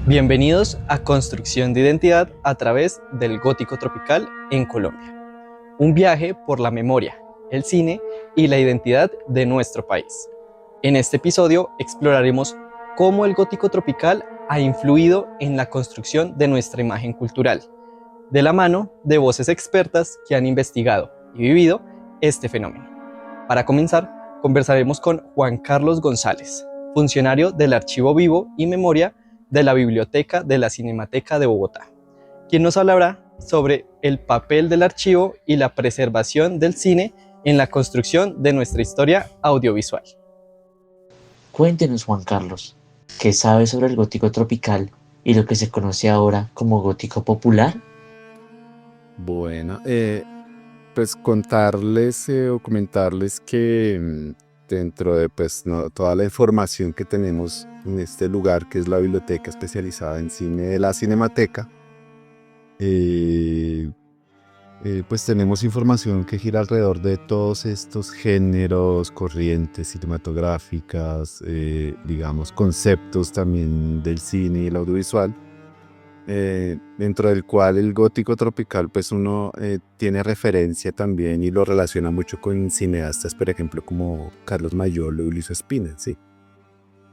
Bienvenidos a Construcción de Identidad a través del Gótico Tropical en Colombia. Un viaje por la memoria, el cine y la identidad de nuestro país. En este episodio exploraremos cómo el Gótico Tropical ha influido en la construcción de nuestra imagen cultural, de la mano de voces expertas que han investigado y vivido este fenómeno. Para comenzar, conversaremos con Juan Carlos González, funcionario del Archivo Vivo y Memoria de la Biblioteca de la Cinemateca de Bogotá, quien nos hablará sobre el papel del archivo y la preservación del cine en la construcción de nuestra historia audiovisual. Cuéntenos, Juan Carlos, ¿qué sabe sobre el gótico tropical y lo que se conoce ahora como gótico popular? Bueno, pues contarles o comentarles que dentro de toda la información que tenemos en este lugar, que es la biblioteca especializada en cine de la Cinemateca, pues tenemos información que gira alrededor de todos estos géneros, corrientes cinematográficas, digamos, conceptos también del cine y el audiovisual. Dentro del cual el gótico tropical pues uno tiene referencia también y lo relaciona mucho con cineastas, por ejemplo, como Carlos Mayolo y Luis Espina, sí.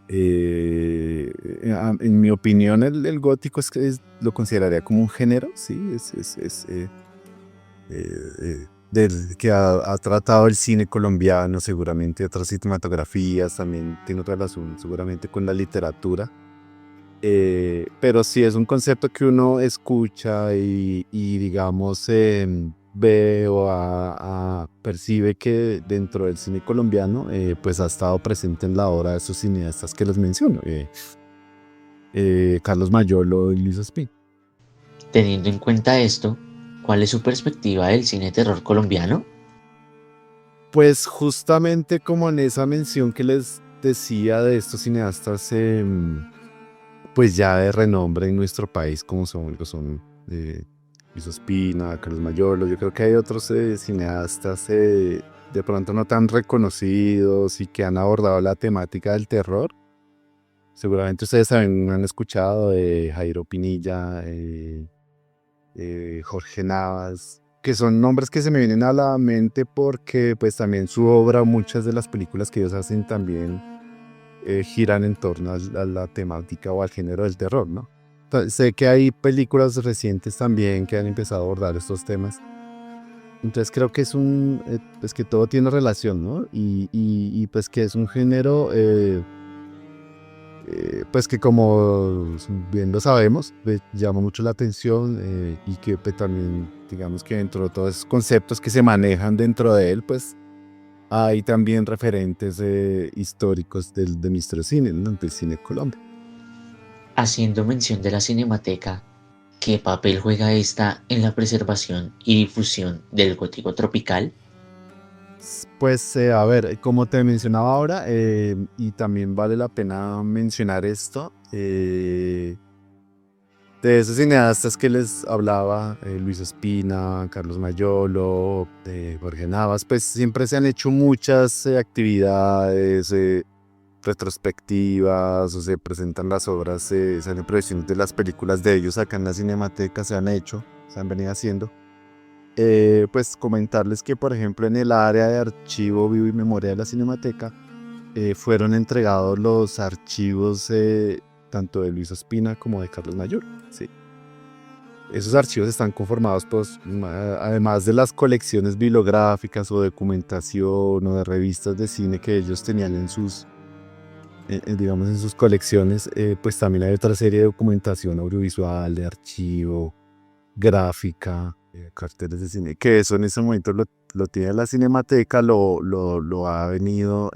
En mi opinión el gótico lo consideraría como un género, sí, que ha tratado el cine colombiano, seguramente otras cinematografías, también tiene relación seguramente con la literatura. Pero sí es un concepto que uno escucha y digamos, ve o percibe que dentro del cine colombiano pues ha estado presente en la obra de esos cineastas que les menciono, Carlos Mayolo y Luis Espín. Teniendo en cuenta esto, ¿cuál es su perspectiva del cine terror colombiano? Pues justamente como en esa mención que les decía de estos cineastas, pues ya de renombre en nuestro país, como son Luis Ospina, Carlos Mayolo. Yo creo que hay otros cineastas de pronto no tan reconocidos y que han abordado la temática del terror. Seguramente ustedes han escuchado de Jairo Pinilla, Jorge Navas, que son nombres que se me vienen a la mente porque pues también su obra, muchas de las películas que ellos hacen también giran en torno a la temática o al género del terror, ¿no? Entonces, sé que hay películas recientes también que han empezado a abordar estos temas. Entonces creo que pues que todo tiene relación, ¿no? Y pues que es un género, pues que como bien lo sabemos, llama mucho la atención y que pues, también, digamos que dentro de todos esos conceptos que se manejan dentro de él, pues hay también referentes históricos de nuestro cine, ¿no? Del cine Colombia. Haciendo mención de la Cinemateca, ¿qué papel juega esta en la preservación y difusión del gótico tropical? Pues a ver, como te mencionaba ahora, y también vale la pena mencionar esto, de esos cineastas que les hablaba, Luis Espina, Carlos Mayolo, Jorge Navas, pues siempre se han hecho muchas actividades, retrospectivas, o se presentan las obras, se hacen proyecciones de las películas de ellos acá en la Cinemateca, se han venido haciendo. Pues comentarles que, por ejemplo, en el área de archivo vivo y memoria de la Cinemateca, fueron entregados los archivos tanto de Luis Ospina como de Carlos Mayolo, ¿sí? Esos archivos están conformados, pues, además de las colecciones bibliográficas o documentación o de revistas de cine que ellos tenían digamos, en sus colecciones, pues también hay otra serie de documentación audiovisual, de archivo, gráfica, carteles de cine, que eso en ese momento lo tiene la Cinemateca, lo ha venido,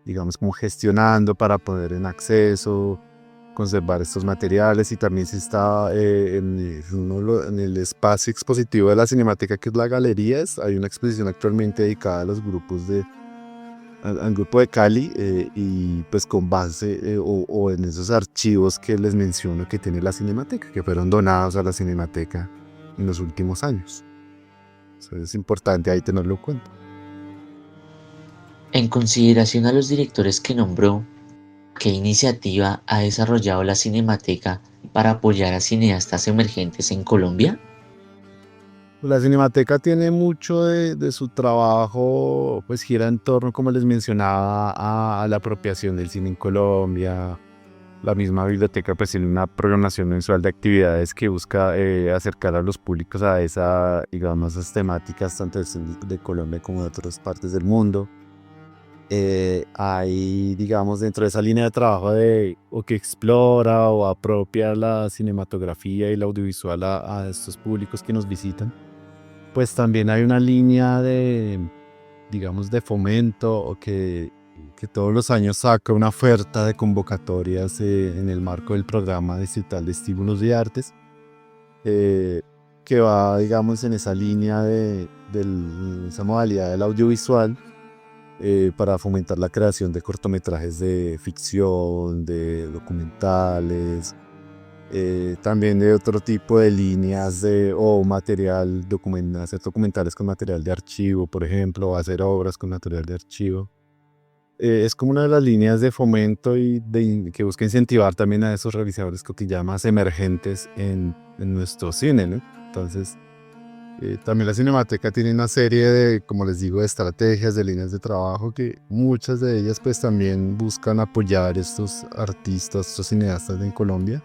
digamos, como gestionando para poder en acceso, conservar estos materiales, y también se está en el espacio expositivo de la Cinemateca, que es la galería. Hay una exposición actualmente dedicada a los grupos al grupo de Cali, y pues con base o en esos archivos que les menciono que tiene la Cinemateca, que fueron donados a la Cinemateca en los últimos años. Eso es importante ahí tenerlo en cuenta. En consideración a los directores que nombró, ¿Qué iniciativa ha desarrollado la Cinemateca para apoyar a cineastas emergentes en Colombia? La Cinemateca tiene mucho de su trabajo, pues gira en torno, como les mencionaba, a la apropiación del cine en Colombia. La misma biblioteca pues tiene una programación mensual de actividades que busca acercar a los públicos a digamos, esas temáticas tanto de Colombia como de otras partes del mundo. Hay, digamos, dentro de esa línea de trabajo o que explora o apropia la cinematografía y la audiovisual a estos públicos que nos visitan, pues también hay una línea digamos, de fomento o que todos los años saca una oferta de convocatorias en el marco del programa distrital de estímulos de artes, eh, que va, digamos, en esa línea esa modalidad del audiovisual, para fomentar la creación de cortometrajes de ficción, de documentales, también de otro tipo de líneas o material, hacer documentales con material de archivo, por ejemplo, o hacer obras con material de archivo. Es como una de las líneas de fomento que busca incentivar también a esos realizadores que llamas emergentes en nuestro cine, ¿no? Entonces, también la Cinemateca tiene una serie de, como les digo, de estrategias, de líneas de trabajo que muchas de ellas pues también buscan apoyar estos artistas, estos cineastas en Colombia,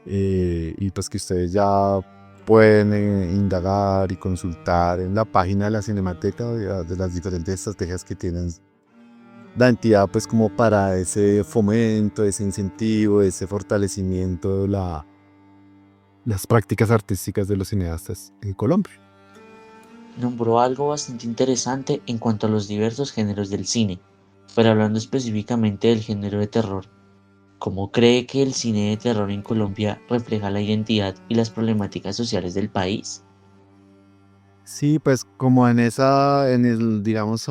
y pues que ustedes ya pueden indagar y consultar en la página de la Cinemateca de las diferentes estrategias que tienen la entidad, pues como para ese fomento, ese incentivo, ese fortalecimiento de las prácticas artísticas de los cineastas en Colombia. Nombró algo bastante interesante en cuanto a los diversos géneros del cine, pero hablando específicamente del género de terror. ¿Cómo cree que el cine de terror en Colombia refleja la identidad y las problemáticas sociales del país? Sí, pues como digamos,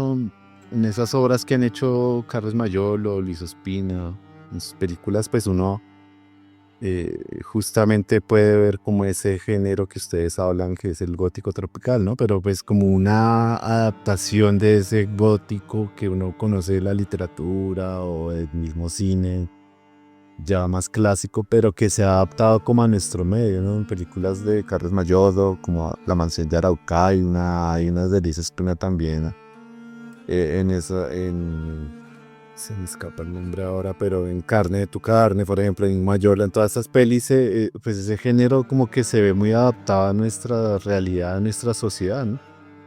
en esas obras que han hecho Carlos Mayolo, Luis Ospina, en sus películas, pues uno justamente puede ver como ese género que ustedes hablan, que es el gótico tropical, ¿no? Pero pues como una adaptación de ese gótico que uno conoce de la literatura o del mismo cine, ya más clásico, pero que se ha adaptado como a nuestro medio, ¿no? En películas de Carlos Mayolo, como La mansión de Arauca, hay unas de Liz Espina también, se me escapa el nombre ahora, pero en Carne de tu carne, por ejemplo, en Mayola, en todas estas pelis, pues ese género como que se ve muy adaptado a nuestra realidad, a nuestra sociedad, ¿no?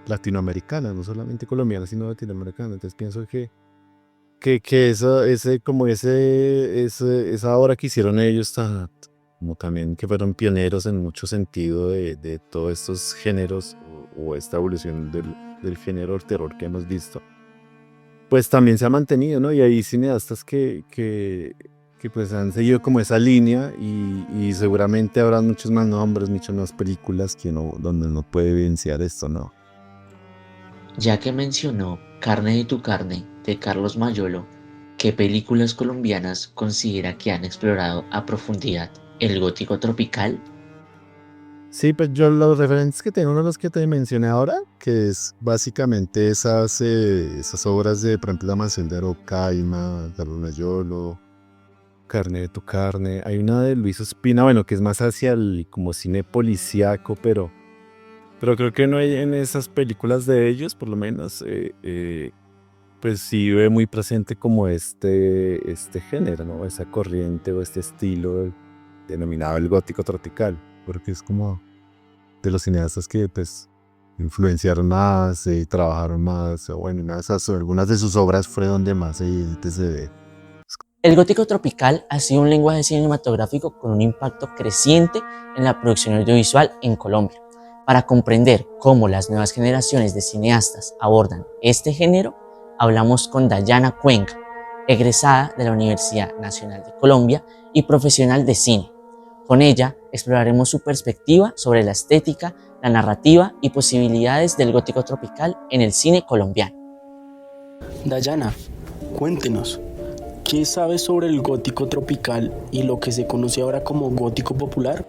Latinoamericana, no solamente colombiana, sino latinoamericana. Entonces pienso que esa obra que hicieron ellos, como también que fueron pioneros en mucho sentido de todos estos géneros o esta evolución del género del terror que hemos visto, pues también se ha mantenido, ¿no? Y hay cineastas que pues han seguido como esa línea y seguramente habrá muchos más nombres, muchas más películas donde uno puede evidenciar esto, ¿no? Ya que mencionó Carne de tu carne de Carlos Mayolo, ¿qué películas colombianas considera que han explorado a profundidad el gótico tropical? Sí, pues yo los referentes que tengo, uno de los que te mencioné ahora, que es básicamente esas obras de, por ejemplo, La mansión de Araucaima, Carlos Mayolo, Carne de tu carne. Hay una de Luis Ospina, bueno, que es más hacia el como cine policíaco, pero creo que no hay en esas películas de ellos, por lo menos, pues sí ve muy presente como este género, ¿no? Esa corriente o este estilo denominado el gótico tropical, porque es como de los cineastas que pues influenciaron más y trabajaron más, o bueno, algunas de sus obras fue donde más se ve. El gótico tropical ha sido un lenguaje cinematográfico con un impacto creciente en la producción audiovisual en Colombia. Para comprender cómo las nuevas generaciones de cineastas abordan este género, hablamos con Dayana Cuenca, egresada de la Universidad Nacional de Colombia y profesional de cine. Con ella exploraremos su perspectiva sobre la estética, la narrativa y posibilidades del gótico tropical en el cine colombiano. Dayana, cuéntenos, ¿qué sabes sobre el gótico tropical y lo que se conoce ahora como gótico popular?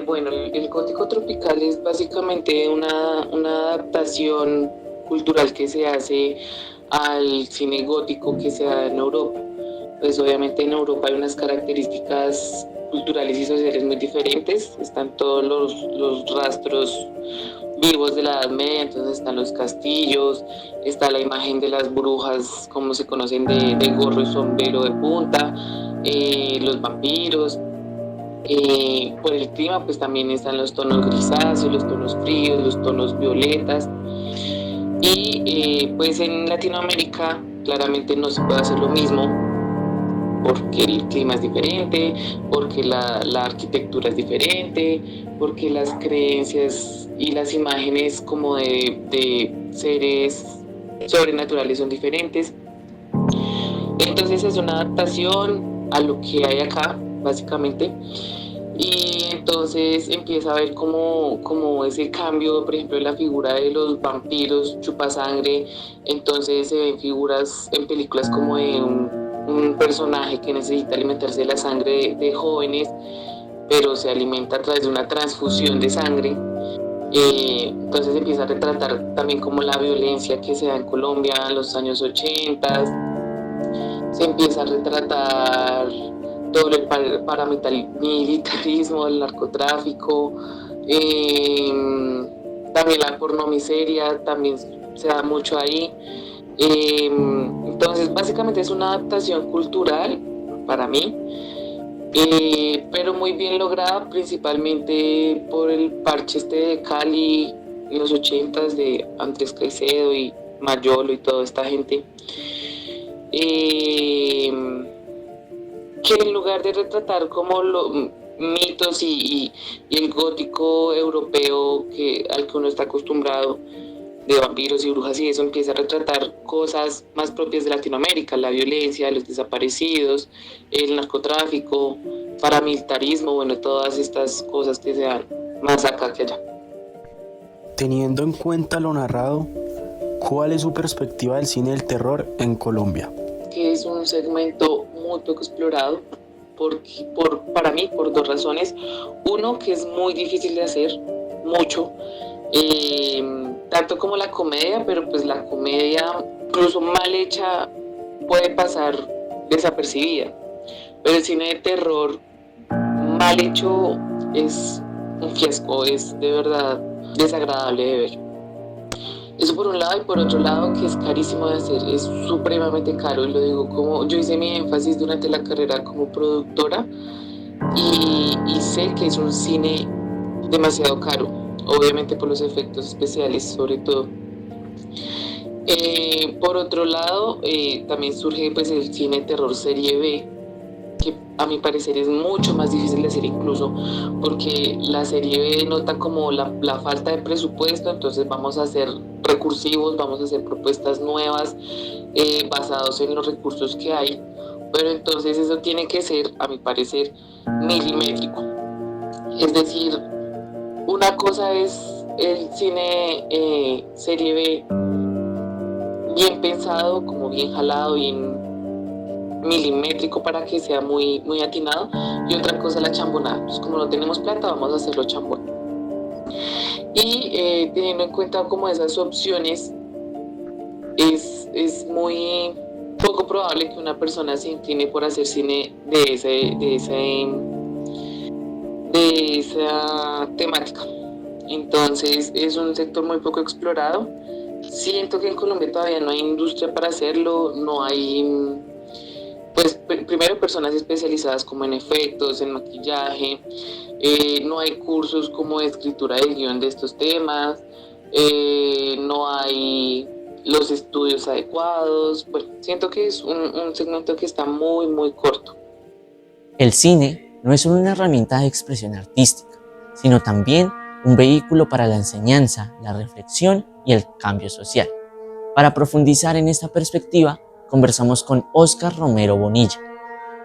Bueno, el gótico tropical es básicamente una adaptación cultural que se hace al cine gótico que se da en Europa. pues obviamente en Europa hay unas características culturales y sociales muy diferentes. Están todos los rastros vivos de la Edad Media, entonces están los castillos, está la imagen de las brujas, como se conocen, de gorro y sombrero de punta, los vampiros. Por el clima, pues también están los tonos grisáceos, los tonos fríos, los tonos violetas. Y pues en Latinoamérica claramente no se puede hacer lo mismo porque el clima es diferente, porque la arquitectura es diferente, porque las creencias y las imágenes como de seres sobrenaturales son diferentes. Entonces es una adaptación a lo que hay acá, básicamente. Y entonces empieza a ver como ese cambio, por ejemplo, en la figura de los vampiros chupasangre. Entonces se ven figuras en películas como de un personaje que necesita alimentarse de la sangre de jóvenes, pero se alimenta a través de una transfusión de sangre. Entonces empieza a retratar también como la violencia que se da en Colombia en los años 80. Se empieza a retratar todo el paramilitarismo, el narcotráfico, también la pornomiseria, también se da mucho ahí. Entonces básicamente es una adaptación cultural para mí, pero muy bien lograda, principalmente por el parche de Cali en los 80s de Andrés Caicedo y Mayolo y toda esta gente. Que en lugar de retratar como los mitos y el gótico europeo al que uno está acostumbrado, de vampiros y brujas y eso, empieza a retratar cosas más propias de Latinoamérica, la violencia, los desaparecidos, el narcotráfico, paramilitarismo, bueno, todas estas cosas que se dan más acá que allá. Teniendo en cuenta lo narrado, ¿cuál es su perspectiva del cine del terror en Colombia? Que es un segmento muy poco explorado, para mí, por dos razones. Uno, que es muy difícil de hacer, mucho, tanto como la comedia, pero pues la comedia, incluso mal hecha, puede pasar desapercibida. Pero el cine de terror mal hecho es un fiasco, es de verdad desagradable de ver. Eso por un lado, y por otro lado que es carísimo de hacer, es supremamente caro, y lo digo como yo hice mi énfasis durante la carrera como productora y sé que es un cine demasiado caro, obviamente por los efectos especiales sobre todo. Por otro lado, también surge pues el cine de terror serie B, que a mi parecer es mucho más difícil de hacer incluso porque la serie B nota como la falta de presupuesto, entonces vamos a ser recursivos, vamos a hacer propuestas nuevas basados en los recursos que hay, pero entonces eso tiene que ser, a mi parecer, milimétrico. Es decir, una cosa es el cine serie B bien pensado, como bien jalado, bien milimétrico para que sea muy, muy atinado, y otra cosa la chambonada. Pues como no tenemos plata, vamos a hacerlo chambón. Y teniendo en cuenta como esas opciones, es muy poco probable que una persona se incline por hacer cine de esa temática. Entonces es un sector muy poco explorado. Siento que en Colombia todavía no hay industria para hacerlo, no hay pues primero personas especializadas como en efectos, en maquillaje, no hay cursos como de escritura de guión de estos temas, no hay los estudios adecuados. Bueno, siento que es un segmento que está muy, muy corto. El cine no es solo una herramienta de expresión artística, sino también un vehículo para la enseñanza, la reflexión y el cambio social. Para profundizar en esta perspectiva, conversamos con Óscar Romero Bonilla,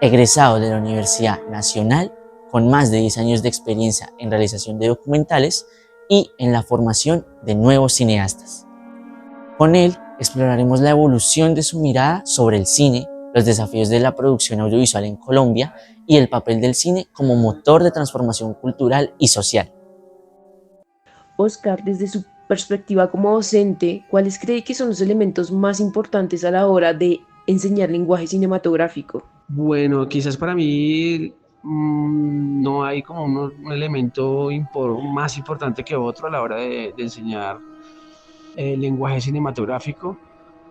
egresado de la Universidad Nacional con más de 10 años de experiencia en realización de documentales y en la formación de nuevos cineastas. Con él exploraremos la evolución de su mirada sobre el cine, los desafíos de la producción audiovisual en Colombia y el papel del cine como motor de transformación cultural y social. Óscar, desde su perspectiva como docente, ¿cuáles cree que son los elementos más importantes a la hora de enseñar lenguaje cinematográfico? Bueno, quizás para mí no hay como un elemento más importante que otro a la hora de enseñar lenguaje cinematográfico.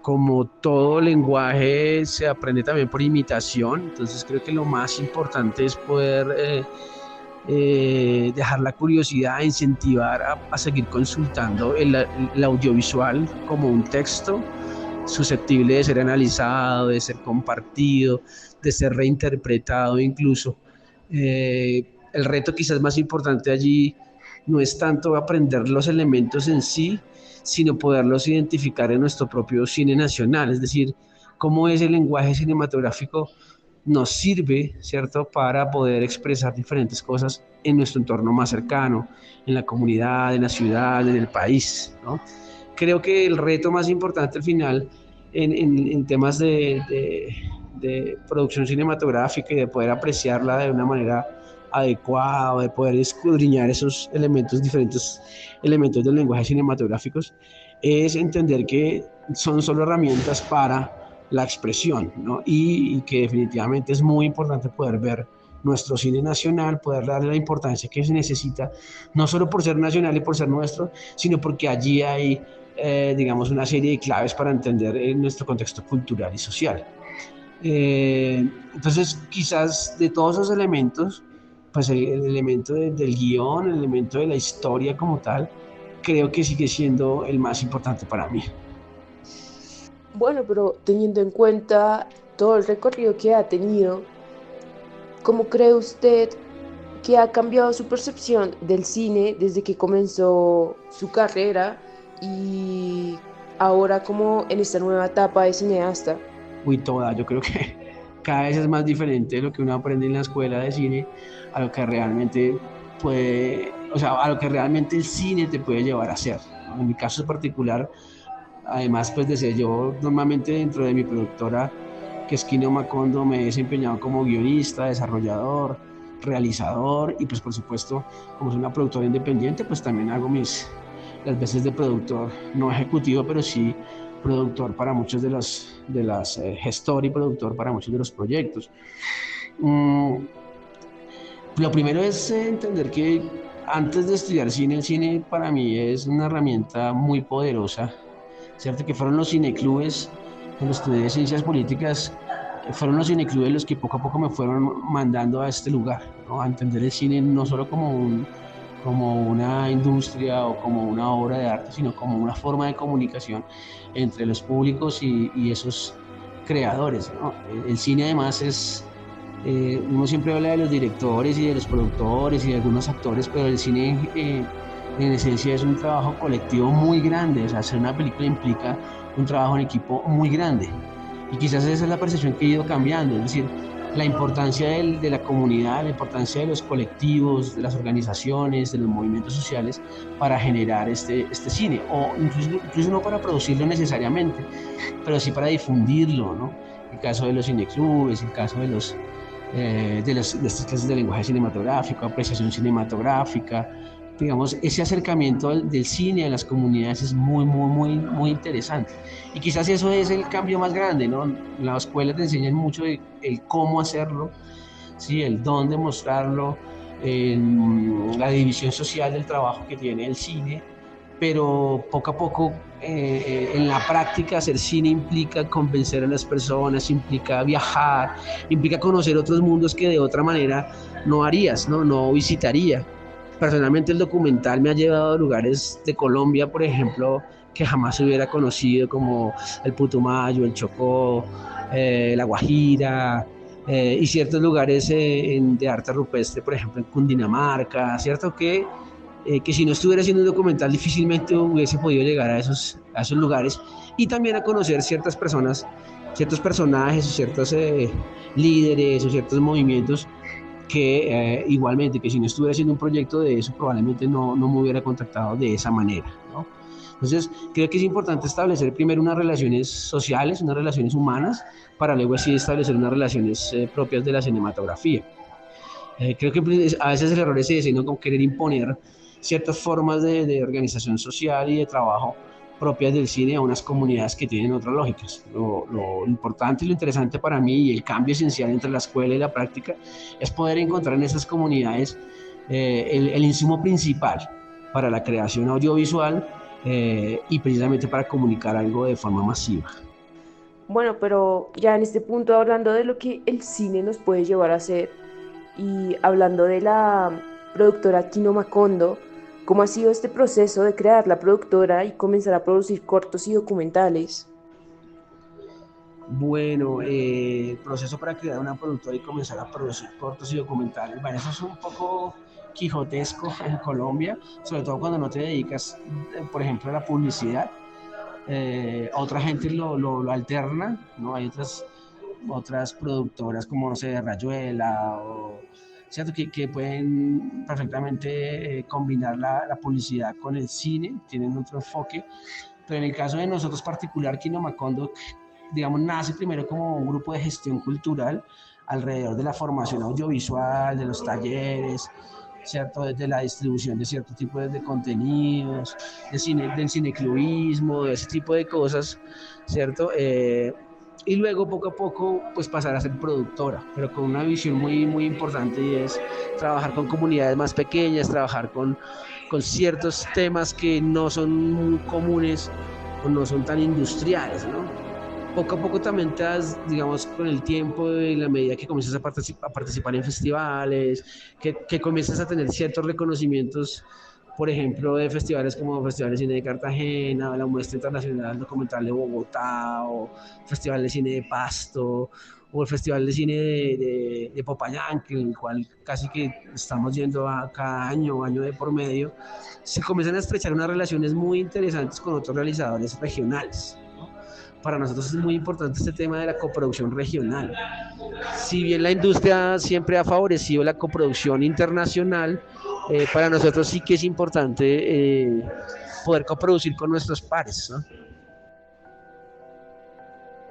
Como todo lenguaje se aprende también por imitación, entonces creo que lo más importante es poder dejar la curiosidad, incentivar a seguir consultando el audiovisual como un texto susceptible de ser analizado, de ser compartido, de ser reinterpretado incluso. El reto quizás más importante allí no es tanto aprender los elementos en sí, sino poderlos identificar en nuestro propio cine nacional, es decir, cómo ese lenguaje cinematográfico nos sirve, ¿cierto?, para poder expresar diferentes cosas en nuestro entorno más cercano, en la comunidad, en la ciudad, en el país, ¿no? Creo que el reto más importante al final en temas de producción cinematográfica y de poder apreciarla de una manera adecuada, de poder escudriñar esos elementos, diferentes elementos del lenguaje cinematográficos, es entender que son solo herramientas para la expresión, ¿no? Y que definitivamente es muy importante poder ver nuestro cine nacional, poder darle la importancia que se necesita, no solo por ser nacional y por ser nuestro, sino porque allí hay, digamos, una serie de claves para entender nuestro contexto cultural y social. Entonces, quizás de todos esos elementos, pues el elemento del guión, el elemento de la historia como tal, creo que sigue siendo el más importante para mí. Bueno, pero teniendo en cuenta todo el recorrido que ha tenido, ¿cómo cree usted que ha cambiado su percepción del cine desde que comenzó su carrera y ahora como en esta nueva etapa de cineasta? Uy, toda, yo creo que cada vez es más diferente lo que uno aprende en la escuela de cine a lo que realmente puede, o sea, a lo que realmente el cine te puede llevar a hacer, ¿no? En mi caso particular, además pues de ser yo normalmente dentro de mi productora, que es Kino Macondo, me he desempeñado como guionista, desarrollador, realizador y pues por supuesto como es una productora independiente pues también hago las veces de productor no ejecutivo pero sí productor para muchos de las gestor y productor para muchos de los proyectos. Mm, lo primero es entender que antes de estudiar cine, el cine para mí es una herramienta muy poderosa, ¿cierto? Que fueron los cineclubes, cuando estudié ciencias políticas, fueron los cineclubes los que poco a poco me fueron mandando a este lugar, ¿no? A entender el cine no solo como una industria o como una obra de arte, sino como una forma de comunicación entre los públicos y esos creadores, ¿no? El cine además es uno siempre habla de los directores y de los productores y de algunos actores, pero el cine en esencia es un trabajo colectivo muy grande. O sea, hacer una película implica un trabajo en equipo muy grande. Y quizás esa es la percepción que ha ido cambiando, es decir, la importancia de la comunidad, la importancia de los colectivos, de las organizaciones, de los movimientos sociales para generar este cine, o incluso no para producirlo necesariamente, pero sí para difundirlo, ¿no? El caso de los cineclubes, el caso de estas clases de lenguaje cinematográfico, apreciación cinematográfica, digamos, ese acercamiento del cine a las comunidades es muy interesante. Y quizás eso es el cambio más grande, ¿no? Las escuelas te enseñan mucho el cómo hacerlo, ¿sí? El dónde mostrarlo, la división social del trabajo que tiene el cine, pero poco a poco en la práctica hacer cine implica convencer a las personas, implica viajar, implica conocer otros mundos que de otra manera no harías, no visitaría. Personalmente el documental me ha llevado a lugares de Colombia, por ejemplo, que jamás hubiera conocido, como el Putumayo, el Chocó, la Guajira, y ciertos lugares de arte rupestre, por ejemplo en Cundinamarca, ¿cierto? Que si no estuviera haciendo un documental difícilmente hubiese podido llegar a esos lugares y también a conocer ciertas personas, ciertos personajes o ciertos líderes o ciertos movimientos que igualmente, que si no estuviera haciendo un proyecto de eso probablemente no me hubiera contactado de esa manera, ¿no? Entonces, creo que es importante establecer primero unas relaciones sociales, unas relaciones humanas, para luego así establecer unas relaciones propias de la cinematografía. Creo que a veces el error es ese, ¿no? Como querer imponer ciertas formas de organización social y de trabajo propias del cine a unas comunidades que tienen otras lógicas. Lo importante y lo interesante para mí y el cambio esencial entre la escuela y la práctica es poder encontrar en esas comunidades el insumo principal para la creación audiovisual y precisamente para comunicar algo de forma masiva. Bueno, pero ya en este punto hablando de lo que el cine nos puede llevar a hacer y hablando de la productora Kino Macondo, ¿cómo ha sido este proceso de crear la productora y comenzar a producir cortos y documentales? Bueno, el proceso para crear una productora y comenzar a producir cortos y documentales, bueno, eso es un poco quijotesco en Colombia, sobre todo cuando no te dedicas, por ejemplo, a la publicidad. Otra gente lo alterna, ¿no? Hay otras productoras como, no sé, Rayuela, o, ¿cierto? Que pueden perfectamente combinar la publicidad con el cine, tienen otro enfoque, pero en el caso de nosotros particular, Kino Macondo, digamos, nace primero como un grupo de gestión cultural alrededor de la formación audiovisual, de los talleres, ¿cierto? Desde la distribución de ciertos tipos de contenidos, del cineclubismo, de ese tipo de cosas, ¿cierto? Y luego poco a poco pues pasar a ser productora, pero con una visión muy, muy importante y es trabajar con comunidades más pequeñas, trabajar con ciertos temas que no son muy comunes o no son tan industriales, ¿no? Poco a poco también te das, digamos, con el tiempo y la medida que comienzas a participar en festivales, que comienzas a tener ciertos reconocimientos, por ejemplo, de festivales como Festival de Cine de Cartagena, la Muestra Internacional Documental de Bogotá, o Festival de Cine de Pasto, o el Festival de Cine de Popayán, que en el cual casi que estamos yendo a cada año de por medio, se comienzan a estrechar unas relaciones muy interesantes con otros realizadores regionales. Para nosotros es muy importante este tema de la coproducción regional. Si bien la industria siempre ha favorecido la coproducción internacional, para nosotros sí que es importante poder coproducir con nuestros pares, ¿no?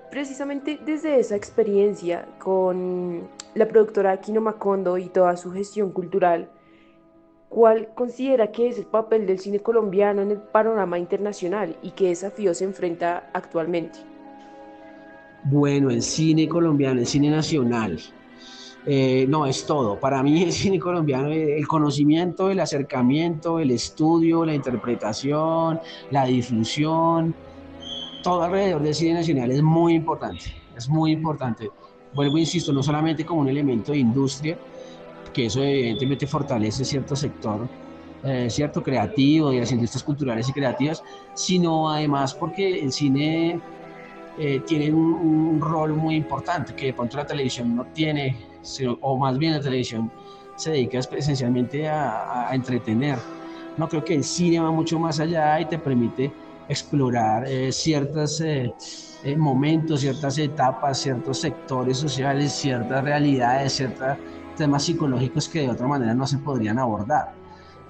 Precisamente desde esa experiencia con la productora Kino Macondo y toda su gestión cultural, ¿cuál considera que es el papel del cine colombiano en el panorama internacional y qué desafíos se enfrenta actualmente? Bueno, el cine colombiano, el cine nacional, no es todo. Para mí el cine colombiano, el conocimiento, el acercamiento, el estudio, la interpretación, la difusión, todo alrededor del cine nacional es muy importante, es muy importante. Vuelvo, insisto, no solamente como un elemento de industria, que eso evidentemente fortalece cierto sector, cierto creativo y las industrias culturales y creativas, sino además porque el cine tiene un rol muy importante que de pronto la televisión no tiene, o más bien la televisión se dedica esencialmente a entretener. No, creo que el cine va mucho más allá y te permite explorar ciertos momentos, ciertas etapas, ciertos sectores sociales, ciertas realidades, ciertos temas psicológicos que de otra manera no se podrían abordar,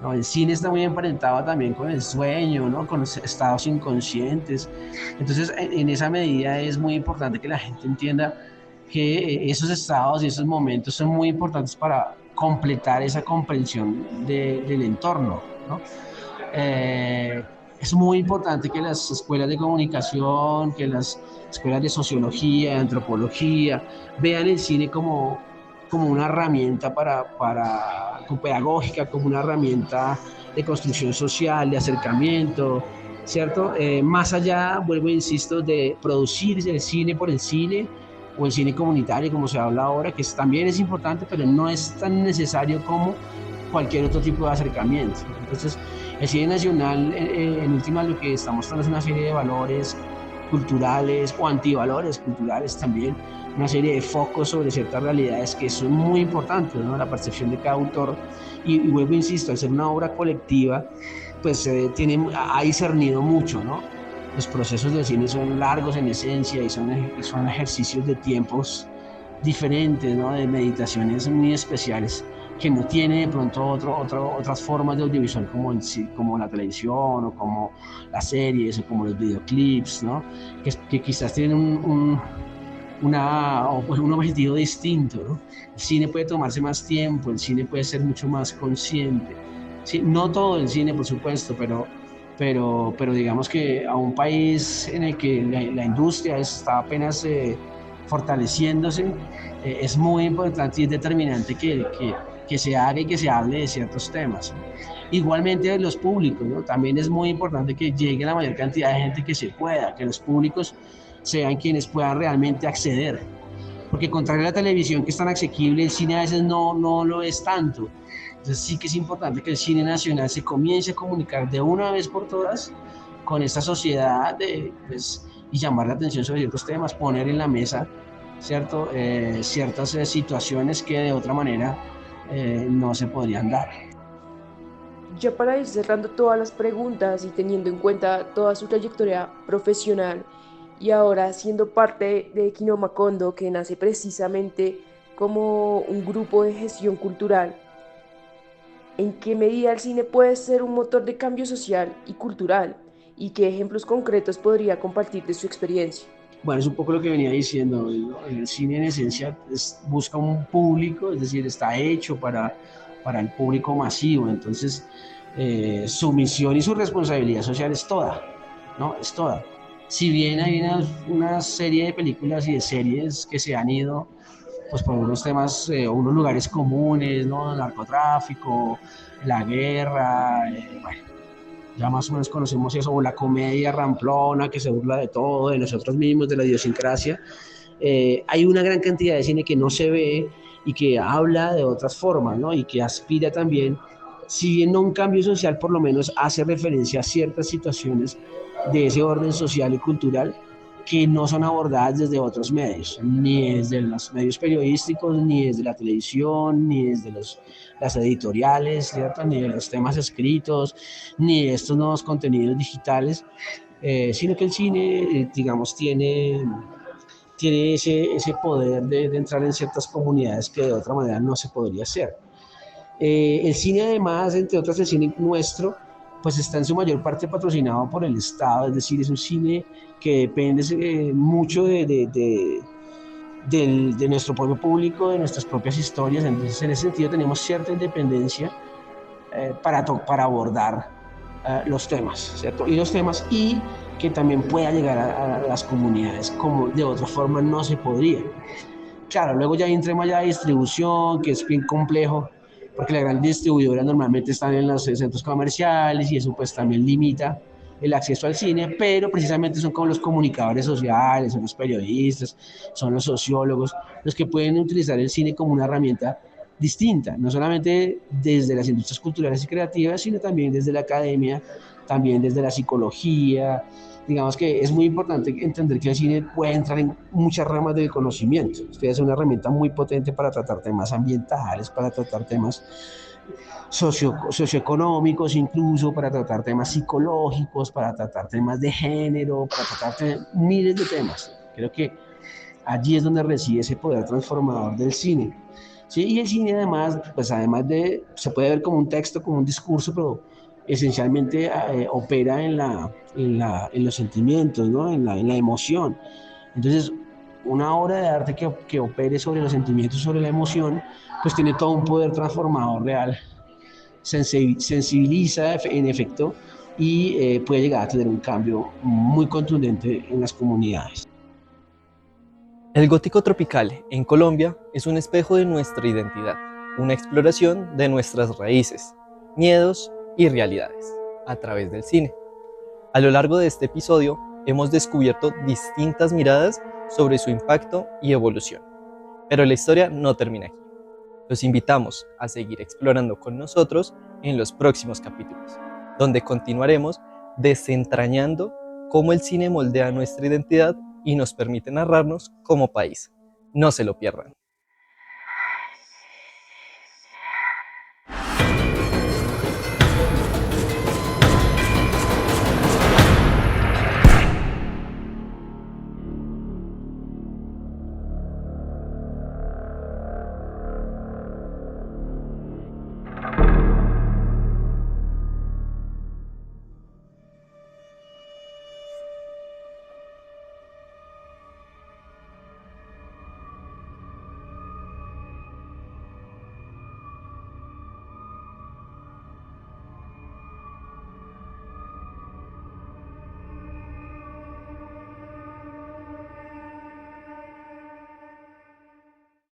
¿no? El cine está muy emparentado también con el sueño, ¿no? Con los estados inconscientes. Entonces, en esa medida es muy importante que la gente entienda que esos estados y esos momentos son muy importantes para completar esa comprensión del entorno, ¿no? Es muy importante que las escuelas de comunicación, que las escuelas de sociología, de antropología, vean el cine como una herramienta pedagógica, como una herramienta de construcción social, de acercamiento, ¿cierto? Más allá, vuelvo e insisto, de producir el cine por el cine, o el cine comunitario, como se habla ahora, que también es importante, pero no es tan necesario como cualquier otro tipo de acercamiento. Entonces, el cine nacional, en última, lo que está mostrando es una serie de valores culturales o antivalores culturales también, una serie de focos sobre ciertas realidades que son muy importantes, ¿no? La percepción de cada autor, y vuelvo, insisto, al ser una obra colectiva, pues ha discernido mucho, ¿no? Los procesos del cine son largos en esencia y son ejercicios de tiempos diferentes, ¿no? De meditaciones muy especiales que no tiene de pronto otras formas de audiovisual como la televisión o como las series o como los videoclips, ¿no? Que quizás tienen un objetivo distinto, ¿no? El cine puede tomarse más tiempo, el cine puede ser mucho más consciente. Sí, no todo el cine, por supuesto, pero pero digamos que a un país en el que la industria está apenas fortaleciéndose, es muy importante y es determinante que se haga y que se hable de ciertos temas. Igualmente de los públicos, ¿no? También es muy importante que llegue la mayor cantidad de gente que se pueda, que los públicos sean quienes puedan realmente acceder. Porque contrario a la televisión, que es tan asequible, el cine a veces no lo es tanto. Entonces sí que es importante que el cine nacional se comience a comunicar de una vez por todas con esta sociedad pues, y llamar la atención sobre ciertos temas, poner en la mesa, ¿cierto? Ciertas situaciones que de otra manera no se podrían dar. Ya para ir cerrando todas las preguntas y teniendo en cuenta toda su trayectoria profesional y ahora siendo parte de Kinomacondo, que nace precisamente como un grupo de gestión cultural, ¿en qué medida el cine puede ser un motor de cambio social y cultural? ¿Y qué ejemplos concretos podría compartir de su experiencia? Bueno, es un poco lo que venía diciendo, ¿no? El cine en esencia busca un público, es decir, está hecho para el público masivo, entonces su misión y su responsabilidad social es toda, ¿no? Es toda. Si bien hay una serie de películas y de series que se han ido pues, por unos temas, unos lugares comunes, ¿no? El narcotráfico, la guerra, bueno, ya más o menos conocemos eso, o la comedia ramplona que se burla de todo, de nosotros mismos, de la idiosincrasia. Hay una gran cantidad de cine que no se ve y que habla de otras formas, ¿no? Y que aspira también, si bien no un cambio social, por lo menos hace referencia a ciertas situaciones de ese orden social y cultural que no son abordadas desde otros medios, ni desde los medios periodísticos, ni desde la televisión, ni desde las editoriales, ¿cierto? Ni de los temas escritos, ni de estos nuevos contenidos digitales, sino que el cine, digamos, tiene ese poder de entrar en ciertas comunidades que de otra manera no se podría hacer. El cine además, entre otras el cine nuestro, pues está en su mayor parte patrocinado por el Estado, es decir, es un cine que depende mucho de nuestro propio público, de nuestras propias historias, entonces en ese sentido tenemos cierta independencia para abordar los temas, ¿cierto? Y que también pueda llegar a las comunidades como de otra forma no se podría. Claro, luego ya entremos ya a distribución, que es bien complejo, porque las grandes distribuidoras normalmente están en los centros comerciales y eso pues también limita el acceso al cine, pero precisamente son como los comunicadores sociales, son los periodistas, son los sociólogos, los que pueden utilizar el cine como una herramienta distinta, no solamente desde las industrias culturales y creativas, sino también desde la academia, también desde la psicología. Digamos que es muy importante entender que el cine puede entrar en muchas ramas del conocimiento. Esto es una herramienta muy potente para tratar temas ambientales, para tratar temas socioeconómicos, incluso para tratar temas psicológicos, para tratar temas de género, para tratar miles de temas. Creo que allí es donde reside ese poder transformador del cine. ¿Sí? Y el cine además, pues además se puede ver como un texto, como un discurso, pero esencialmente opera en los sentimientos, ¿no? en la emoción. Entonces, una obra de arte que opere sobre los sentimientos, sobre la emoción, pues tiene todo un poder transformador real. Sensibiliza en efecto y puede llegar a tener un cambio muy contundente en las comunidades. El gótico tropical en Colombia es un espejo de nuestra identidad, una exploración de nuestras raíces, miedos y realidades a través del cine. A lo largo de este episodio hemos descubierto distintas miradas sobre su impacto y evolución, pero la historia no termina aquí. Los invitamos a seguir explorando con nosotros en los próximos capítulos, donde continuaremos desentrañando cómo el cine moldea nuestra identidad y nos permite narrarnos como país. No se lo pierdan.